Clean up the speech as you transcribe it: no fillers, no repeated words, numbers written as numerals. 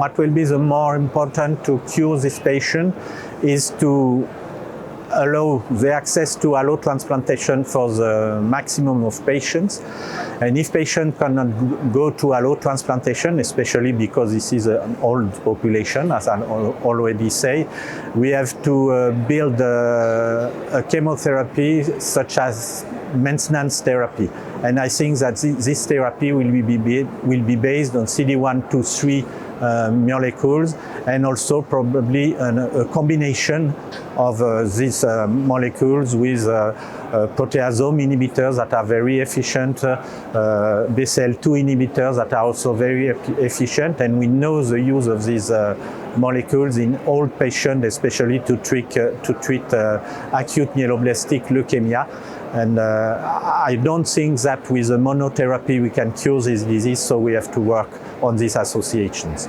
what will be the more important to cure this patient is to allow the access to allotransplantation for the maximum of patients. And if patient cannot go to allotransplantation, especially because this is an old population, as I already say, we have to build a chemotherapy such as maintenance therapy. And I think that this therapy will be based on CD1, 2, 3 molecules, and also probably a combination of these molecules with proteasome inhibitors that are very efficient, BCL2 inhibitors that are also very efficient, and we know the use of these molecules in old patients, especially to treat acute myeloblastic leukemia. And I don't think that with a monotherapy we can cure this disease, so we have to work on these associations.